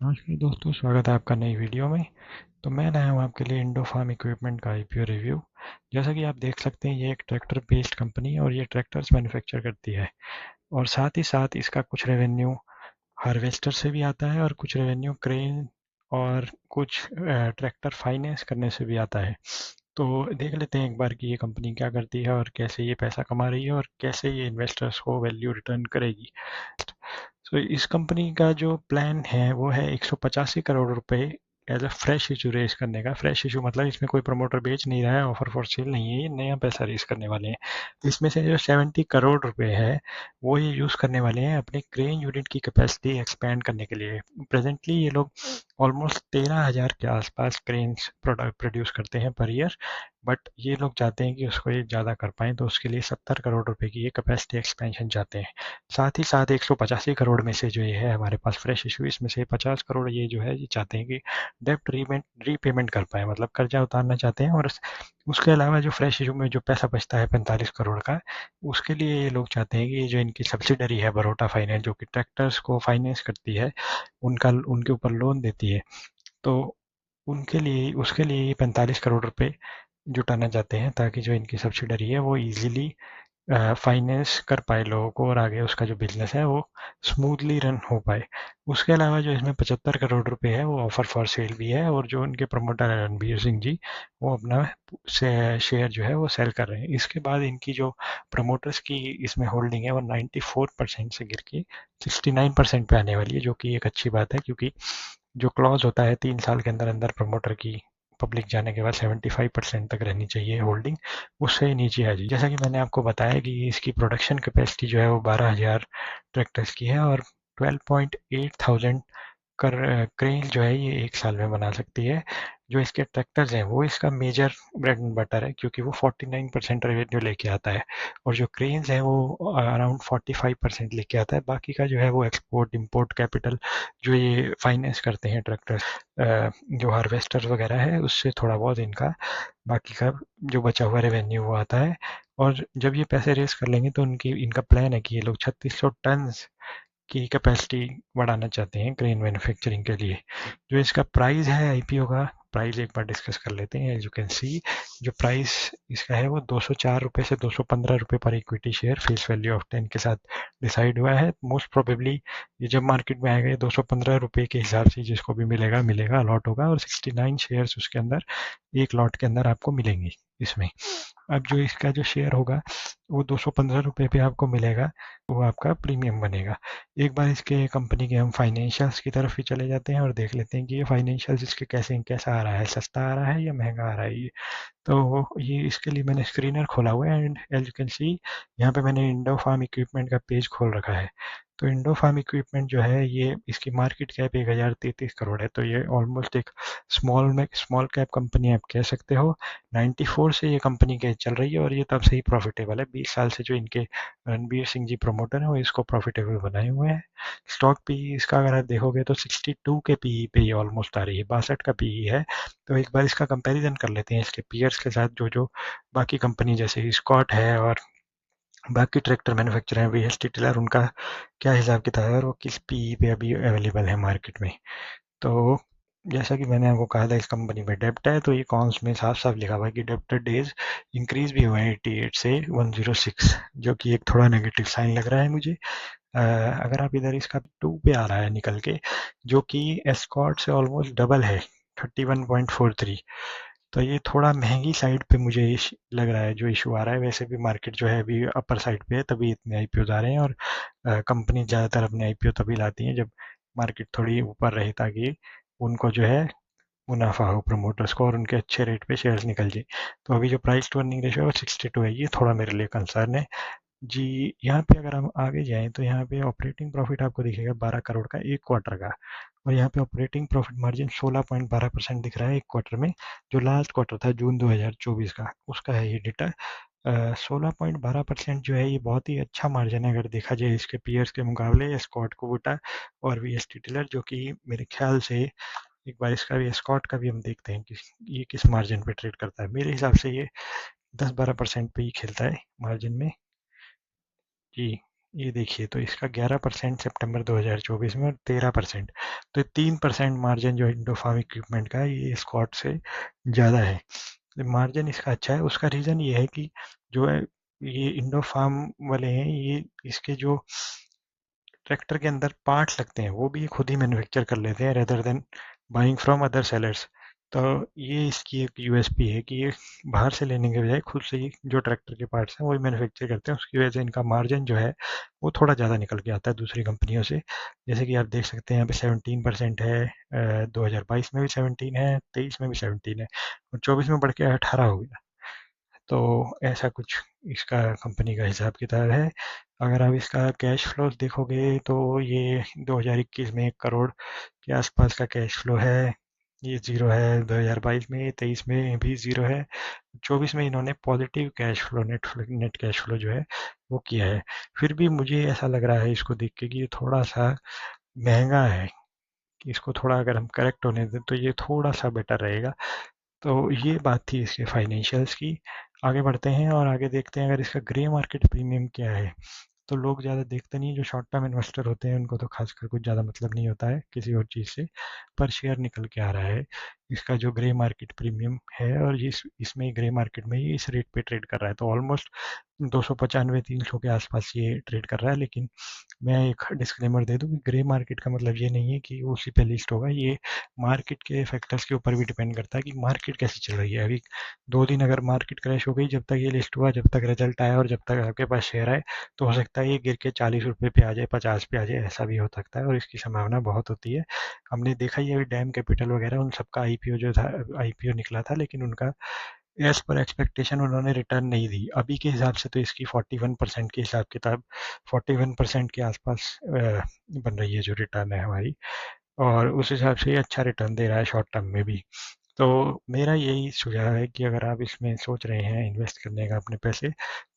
नमस्कार दोस्तों, स्वागत है आपका नई वीडियो में। तो मैं लाया हूँ आपके लिए इंडो फार्म इक्विपमेंट का आईपीओ रिव्यू। जैसा कि आप देख सकते हैं, ये एक ट्रैक्टर बेस्ड कंपनी है और ये ट्रैक्टर्स मैन्युफैक्चर करती है। और साथ ही साथ इसका कुछ रेवेन्यू हार्वेस्टर से भी आता है और कुछ रेवेन्यू क्रेन और कुछ ट्रैक्टर फाइनेंस करने से भी आता है। तो देख लेते हैं एक बार कि ये कंपनी क्या करती है और कैसे ये पैसा कमा रही है और कैसे ये इन्वेस्टर्स को वैल्यू रिटर्न करेगी। तो इस कंपनी का जो प्लान है वो है 185 करोड़ रुपए as a fresh issue raise करने का। फ्रेश इशू मतलब इसमें कोई प्रमोटर बेच नहीं रहा है, ऑफर फॉर सेल नहीं है, ये नया पैसा रेज करने वाले हैं। इसमें से जो 70 करोड़ रुपए है वो ये यूज़ करने वाले हैं अपने क्रेन यूनिट की कैपेसिटी एक्सपेंड करने के लिए। प्रेजेंटली ये लोग ऑलमोस्ट 13,000 के आसपास क्रेन्स प्रोडक्ट प्रोड्यूस करते हैं पर ईयर। बट ये लोग चाहते हैं कि उसको ये ज़्यादा कर पाएँ, तो उसके लिए 70 करोड़ रुपए की ये कैपेसिटी एक्सपेंशन चाहते हैं। साथ ही साथ 185 करोड़ में से जो ये है हमारे पास फ्रेश इशू, इसमें से 50 करोड़ ये जो है ये चाहते हैं कि डेप्ट रीपेमेंट कर पाए, मतलब कर्जा उतारना चाहते हैं। और उसके अलावा जो फ्रेश इशू में जो पैसा बचता है 45 करोड़ का, उसके लिए ये लोग चाहते हैं कि ये जो इनकी सब्सिडरी है बरोटा फाइनेंस, जो कि ट्रैक्टर्स को फाइनेंस करती है, उनका उनके ऊपर लोन देती है, तो उनके लिए उसके लिए ये 45 करोड़ रुपए जुटाना चाहते हैं, ताकि जो इनकी सब्सिडरी है वो इजीली फाइनेंस कर पाए लोगों को और आगे उसका जो बिजनेस है वो स्मूथली रन हो पाए। उसके अलावा जो इसमें 75 करोड़ रुपए है वो ऑफर फॉर सेल भी है, और जो उनके प्रमोटर है रणबीर सिंह जी, वो अपना शेयर जो है वो सेल कर रहे हैं। इसके बाद इनकी जो प्रमोटर्स की इसमें होल्डिंग है वो 94% से गिर के 69% पे आने वाली है, जो कि एक अच्छी बात है, क्योंकि जो क्लॉज होता है 3 साल के अंदर अंदर प्रमोटर की पब्लिक जाने के बाद 75% तक रहनी चाहिए होल्डिंग, उससे नीचे आ जाए। जैसा कि मैंने आपको बताया कि इसकी प्रोडक्शन कैपेसिटी जो है वो 12,000 ट्रैक्टर्स की है, और 12.8 थाउजेंड कर क्रेन जो है ये एक साल में बना सकती है। जो इसके ट्रैक्टर्स हैं वो इसका मेजर ब्रेड एंड बटर है, क्योंकि वो 49% रेवेन्यू लेके आता है, और जो क्रेन्स हैं वो अराउंड 45% लेके आता है। बाकी का जो है वो एक्सपोर्ट इम्पोर्ट कैपिटल जो ये फाइनेंस करते हैं ट्रैक्टर्स, जो हार्वेस्टर वगैरह है, उससे थोड़ा बहुत इनका बाकी का जो बचा हुआ रेवेन्यू वो आता है। और जब ये पैसे रेस कर लेंगे तो उनकी इनका प्लान है कि ये लोग 3600 टन की कैपेसिटी बढ़ाना चाहते हैं क्रेन मैन्युफैक्चरिंग के लिए। जो इसका प्राइस है आईपीओ का, प्राइस एक बार डिस्कस कर लेते हैं। एज यू कैन सी, जो प्राइस इसका है वो 204 रुपये से 215 रुपये पर equity share face value of 10 के साथ डिसाइड हुआ है। मोस्ट प्रोबेबली ये जब मार्केट में आएगा ये 215 रुपये के हिसाब से जिसको भी मिलेगा मिलेगा, अलॉट होगा, और 69 शेयर्स उसके अंदर एक लॉट के अंदर आपको मिलेंगे इसमें। अब जो इसका जो शेयर होगा वो 215 रुपये पे आपको मिलेगा, वो आपका प्रीमियम बनेगा। एक बार इसके कंपनी के हम फाइनेंशियल्स की तरफ ही चले जाते हैं और देख लेते हैं कि ये फाइनेंशियल्स इसके कैसा आ रहा है, सस्ता आ रहा है या महंगा आ रहा है ये। तो ये इसके लिए मैंने स्क्रीनर खोला हुआ है, and as you can see यहाँ पे मैंने इंडो फार्म इक्विपमेंट का पेज खोल रखा है। तो इंडो फार्म इक्विपमेंट जो है ये इसकी मार्केट कैप 1033 करोड़ है, तो ये ऑलमोस्ट एक स्मॉल कैप कंपनी आप कह सकते हो। 94 से ये कंपनी के चल रही है और ये तब से ही प्रॉफिटेबल है। 20 साल से जो इनके रणबीर सिंह जी प्रमोटर हैं वो इसको प्रॉफिटेबल बनाए हुए हैं। स्टॉक पी इसका अगर आप देखोगे तो 62 के पी पे ये ऑलमोस्ट आ रही है, 62 का पी है। तो एक बार इसका कंपैरिजन कर लेते हैं इसके पीयर्स के साथ, जो जो बाकी कंपनी जैसे स्कॉट है और बाकी ट्रैक्टर मैन्युफैक्चरर हैं, वीएसटी टिलर, उनका क्या हिसाब किताब है और वो किस पीई पे अभी अवेलेबल है मार्केट में। तो जैसा कि मैंने आपको कहा था इस कंपनी में डेब्ट है, तो ये कॉन्स में साफ साफ लिखा हुआ है कि डेब्टर डेज इंक्रीज भी हुए हैं 88 से 106, जो कि एक थोड़ा नेगेटिव साइन लग रहा है मुझे। अगर आप इधर इसका 2 पे आ रहा है निकल के, जो कि एस्कॉर्ट से ऑलमोस्ट डबल है, 31.43, तो ये थोड़ा महंगी साइड पे मुझे लग रहा है जो इशू आ रहा है। वैसे भी मार्केट जो है अभी अपर साइड पे है, तभी इतने आईपीओ आ रहे हैं, और कंपनी ज़्यादातर अपने आईपीओ तभी लाती हैं जब मार्केट थोड़ी ऊपर रहे, ताकि उनको जो है मुनाफा हो प्रमोटर्स को और उनके अच्छे रेट पे शेयर्स निकल जाए। तो अभी जो प्राइस टू अर्निंग रेशियो है वो 62 है, ये थोड़ा मेरे लिए कंसर्न है जी। यहाँ पे अगर हम आगे जाएँ तो यहाँ पे ऑपरेटिंग प्रॉफिट आपको दिखेगा 12 करोड़ का एक क्वार्टर का, और यहाँ पे ऑपरेटिंग प्रॉफिट मार्जिन 16.12% दिख रहा है एक क्वार्टर में। जो लास्ट क्वार्टर था जून 2024 का, उसका है ये डेटा। 16.12% जो है ये बहुत ही अच्छा मार्जिन है अगर देखा जाए इसके पीयर्स के मुकाबले, स्कॉट कुबोटा और वीएसटी टिलर, जो कि मेरे ख्याल से एक बार इसका भी स्कॉट का भी हम देखते हैं कि ये किस मार्जिन पे ट्रेड करता है। मेरे हिसाब से ये 10-12% पे ही खेलता है मार्जिन में जी। ये देखिए, तो इसका 11% सितंबर 2024 में और 13%, तो 3% मार्जिन जो इंडोफार्म इक्विपमेंट का है ये स्कॉट से ज़्यादा है। मार्जिन इसका अच्छा है, उसका रीज़न ये है कि जो है ये इंडोफार्म वाले हैं, ये इसके जो ट्रैक्टर के अंदर पार्ट्स लगते हैं वो भी ये खुद ही मैन्युफैक्चर कर लेते हैं rather than buying from other sellers. तो ये इसकी एक यूएसपी है कि ये बाहर से लेने के बजाय खुद से ही जो ट्रैक्टर के पार्ट्स हैं वही मैन्युफैक्चर करते हैं, उसकी वजह से इनका मार्जिन जो है वो थोड़ा ज़्यादा निकल के आता है दूसरी कंपनियों से। जैसे कि आप देख सकते हैं यहाँ पे 17% है, 2022 में भी 17 है, 23 में भी 17 है, और 24 में बढ़ के 18 हो गया। तो ऐसा कुछ इसका कंपनी का हिसाब किताब है। अगर आप इसका कैश फ्लो देखोगे तो ये 2021 में 1 करोड़ के आसपास का कैश फ्लो है, ये ज़ीरो है 2022 में, 23 में भी ज़ीरो है, 24 में इन्होंने positive cash flow, net cash flow जो है वो किया है। फिर भी मुझे ऐसा लग रहा है इसको देख के कि ये थोड़ा सा महंगा है, कि इसको थोड़ा अगर हम करेक्ट होने दें तो ये थोड़ा सा बेटर रहेगा। तो ये बात थी इसके फाइनेंशियल्स की। आगे बढ़ते हैं और आगे देखते हैं अगर इसका ग्रे मार्केट प्रीमियम क्या है। तो लोग ज़्यादा देखते नहीं, जो शॉर्ट टर्म इन्वेस्टर होते हैं उनको तो खासकर कुछ ज़्यादा मतलब नहीं होता है किसी और चीज़ से, पर शेयर निकल के आ रहा है इसका जो ग्रे मार्केट प्रीमियम है, और इसमें ग्रे मार्केट में ये इस रेट पे ट्रेड कर रहा है, तो ऑलमोस्ट 295-300 के आसपास ये ट्रेड कर रहा है। लेकिन मैं एक डिस्क्लेमर दे दूं कि ग्रे मार्केट का मतलब ये नहीं है कि वो उसी पे लिस्ट होगा, ये मार्केट के फैक्टर्स के ऊपर भी डिपेंड करता है कि मार्केट कैसे चल रही है। अभी 2 दिन अगर मार्केट क्रैश हो गई, जब तक ये लिस्ट हुआ, जब तक रिजल्ट आया और जब तक आपके पास शेयर आए, तो हो सकता है ये गिर के 40 रुपये पे आ जाए, 50 पे आ जाए, ऐसा भी हो सकता है और इसकी संभावना बहुत होती है। हमने देखा ही अभी डैम कैपिटल वगैरह उन सबका आईपीओ जो था, आईपीओ निकला था, लेकिन उनका एज पर एक्सपेक्टेशन उन्होंने रिटर्न नहीं दी। अभी के हिसाब से तो इसकी 41% के हिसाब किताब, 41% के आसपास बन रही है जो रिटर्न है हमारी, और उस हिसाब से ये अच्छा रिटर्न दे रहा है शॉर्ट टर्म में भी। तो मेरा यही सुझाव है कि अगर आप इसमें सोच रहे हैं इन्वेस्ट करने का अपने पैसे,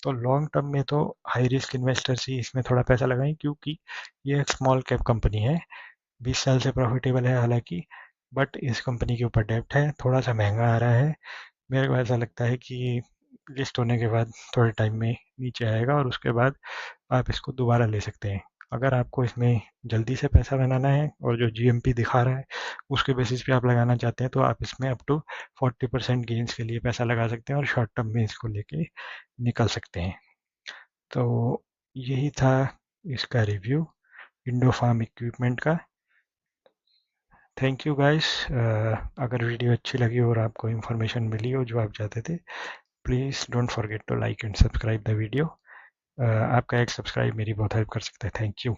तो लॉन्ग टर्म में तो हाई रिस्क इन्वेस्टर्स ही इसमें थोड़ा पैसा लगाएं, क्योंकि ये एक स्मॉल कैप कंपनी है, 20 साल से प्रॉफिटेबल है हालांकि, बट इस कंपनी के ऊपर डेप्ट है, थोड़ा सा महंगा आ रहा है। मेरे को ऐसा लगता है कि लिस्ट होने के बाद थोड़े टाइम में नीचे आएगा और उसके बाद आप इसको दोबारा ले सकते हैं। अगर आपको इसमें जल्दी से पैसा बनाना है और जो जीएमपी दिखा रहा है उसके बेसिस पे आप लगाना चाहते हैं, तो आप इसमें अप टू 40% गेंस के लिए पैसा लगा सकते हैं और शॉर्ट टर्म में इसको लेके निकल सकते हैं। तो यही था इसका रिव्यू इंडोफार्म इक्विपमेंट का। Thank you guys. अगर वीडियो अच्छी लगी और आपको इन्फॉर्मेशन मिली हो जो आप चाहते थे, please don't forget to like and subscribe the video. आपका एक सब्सक्राइब मेरी बहुत हेल्प कर सकता है। Thank you.